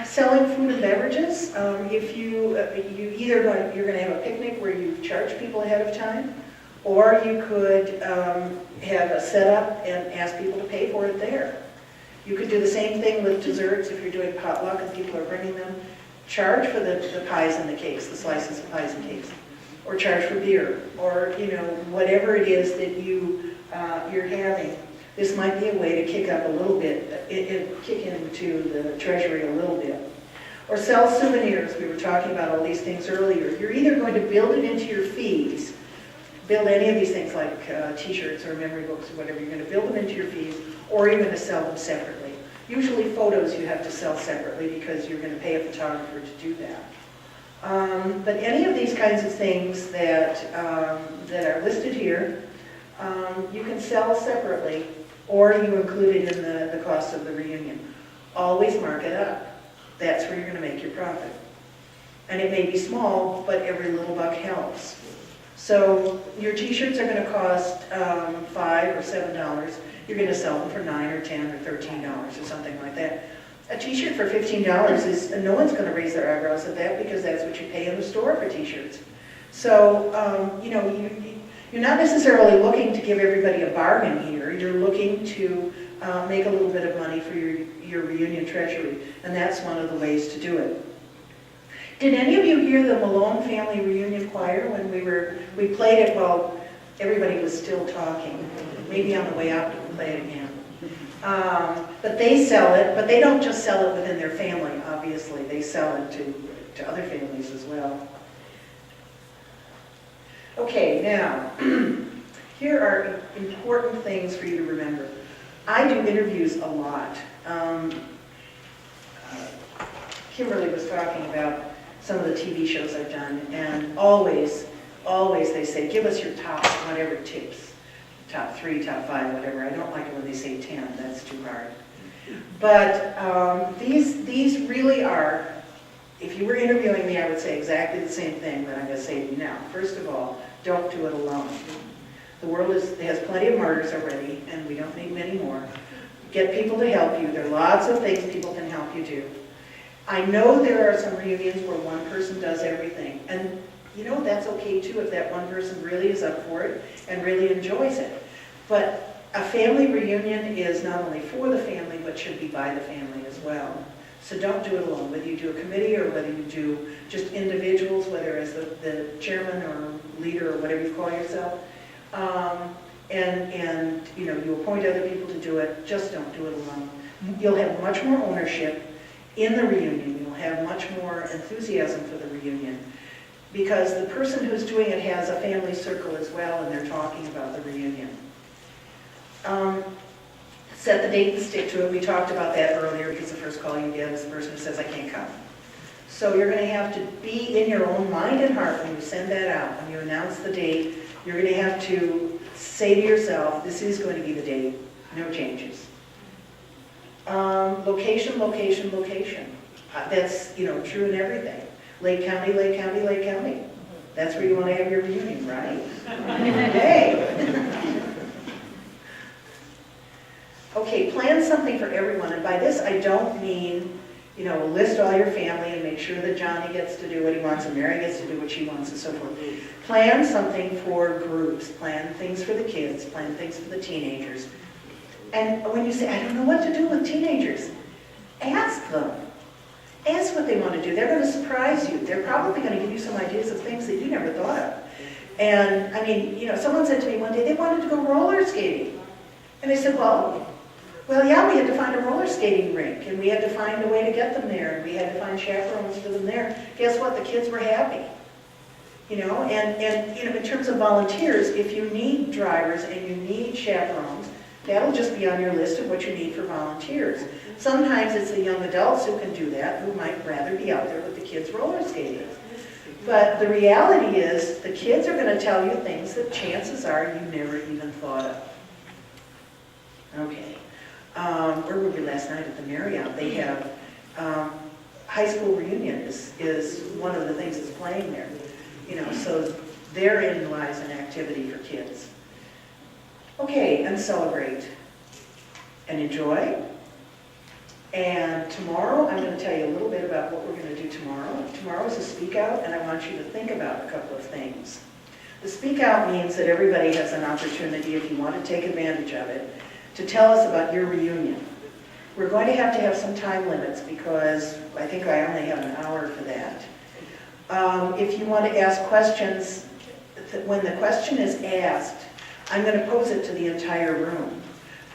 Selling food and beverages. If you're going to have a picnic where you charge people ahead of time, or you could have a setup and ask people to pay for it there. You could do the same thing with desserts if you're doing potluck and people are bringing them. Charge for the pies and the cakes, the slices of pies and cakes, or charge for beer, or whatever it is that you're having. This might be a way to kick up a little bit, kick into the treasury a little bit. Or sell souvenirs. We were talking about all these things earlier. You're either going to build it into your fees, build any of these things like t-shirts or memory books or whatever, you're going to build them into your fees, or you're going to sell them separately. Usually photos you have to sell separately because you're going to pay a photographer to do that. But any of these kinds of things that are listed here, you can sell separately, or you include it in the cost of the reunion. Always mark it up. That's where you're going to make your profit. And it may be small, but every little buck helps. So your t-shirts are going to cost $5 or $7. You're going to sell them for $9 or $10 or $13 or something like that. A t-shirt for $15 is, no one's going to raise their eyebrows at that because that's what you pay in the store for t-shirts. So, you're not necessarily looking to give everybody a bargain here. You're looking to make a little bit of money for your reunion treasury, and that's one of the ways to do it. Did any of you hear the Malone Family Reunion Choir when we played it while everybody was still talking? Maybe on the way out we'll play it again. But they sell it, but they don't just sell it within their family, obviously. They sell it to other families as well. Okay, now, here are important things for you to remember. I do interviews a lot. Kimberly was talking about some of the TV shows I've done, and always they say, give us your top whatever tips. Top 3, top 5, whatever. I don't like it when they say 10, that's too hard. But these really are, if you were interviewing me, I would say exactly the same thing that I'm going to say to you now. First of all, don't do it alone. The world has plenty of martyrs already, and we don't need many more. Get people to help you. There are lots of things people can help you do. I know there are some reunions where one person does everything, and that's okay too if that one person really is up for it and really enjoys it. But a family reunion is not only for the family, but should be by the family as well. So don't do it alone, whether you do a committee or whether you do just individuals, whether as the chairman or leader or whatever you call yourself. And you appoint other people to do it, just don't do it alone. You'll have much more ownership in the reunion. You'll have much more enthusiasm for the reunion because the person who's doing it has a family circle as well, and they're talking about the reunion. Set the date and stick to it. We talked about that earlier because the first call you get is the person who says, I can't come. So you're going to have to be in your own mind and heart when you send that out, when you announce the date. You're going to have to say to yourself, this is going to be the date, no changes. Location, location, location. That's true in everything. Lake County, Lake County, Lake County. That's where you want to have your reunion, right? Hey! Okay, plan something for everyone, and by this I don't mean, list all your family and make sure that Johnny gets to do what he wants and Mary gets to do what she wants and so forth. Plan something for groups, plan things for the kids, plan things for the teenagers. And when you say, I don't know what to do with teenagers, ask them. Ask what they want to do. They're going to surprise you. They're probably going to give you some ideas of things that you never thought of. And, someone said to me one day they wanted to go roller skating. And I said, well, yeah, we had to find a roller skating rink, and we had to find a way to get them there, and we had to find chaperones for them there. Guess what? The kids were happy. And in terms of volunteers, if you need drivers and you need chaperones, that'll just be on your list of what you need for volunteers. Sometimes it's the young adults who can do that, who might rather be out there with the kids roller skating. But the reality is, the kids are going to tell you things that chances are you never even thought of. Okay. Where were we last night at the Marriott? They have high school reunion is one of the things that's playing there. So therein lies an activity for kids. Okay, and celebrate and enjoy And tomorrow, I'm going to tell you a little bit about what we're going to do tomorrow. Tomorrow is a speak out, and I want you to think about a couple of things. The speak out means that everybody has an opportunity, if you want to take advantage of it, to tell us about your reunion. We're going to have some time limits because I think I only have an hour for that. If you want to ask questions, when the question is asked, I'm going to pose it to the entire room.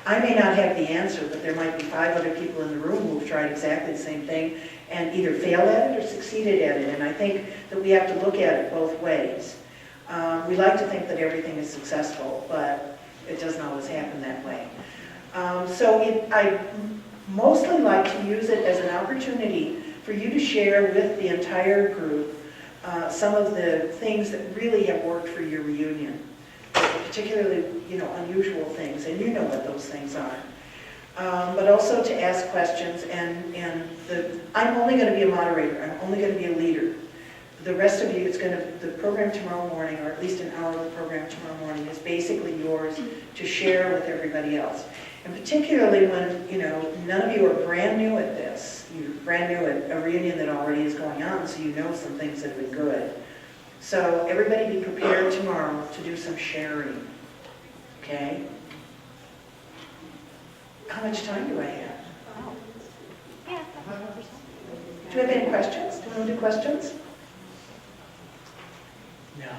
I may not have the answer, but there might be 5 other people in the room who've tried exactly the same thing and either failed at it or succeeded at it. And I think that we have to look at it both ways. We like to think that everything is successful, but it doesn't always happen that way. I mostly like to use it as an opportunity for you to share with the entire group some of the things that really have worked for your reunion, particularly, unusual things, and you know what those things are. But also to ask questions, I'm only going to be a moderator, I'm only going to be a leader. The rest of you, the program tomorrow morning, or at least an hour of the program tomorrow morning, is basically yours to share with everybody else. And particularly when, none of you are brand new at this. You're brand new at a reunion that already is going on, so you know some things that have been good. So everybody be prepared tomorrow to do some sharing, okay? How much time do I have? Yeah. Do you have any questions? Do you want to do questions? No.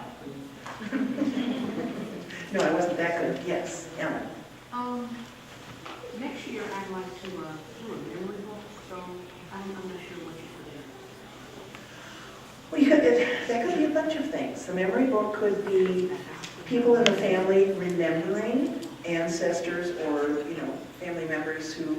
No, I wasn't that good. Yes, Ellen. Next year I'd like to do a memory book, so I'm not sure what you Well, that could be a bunch of things. The memory book could be people in the family remembering ancestors or, family members who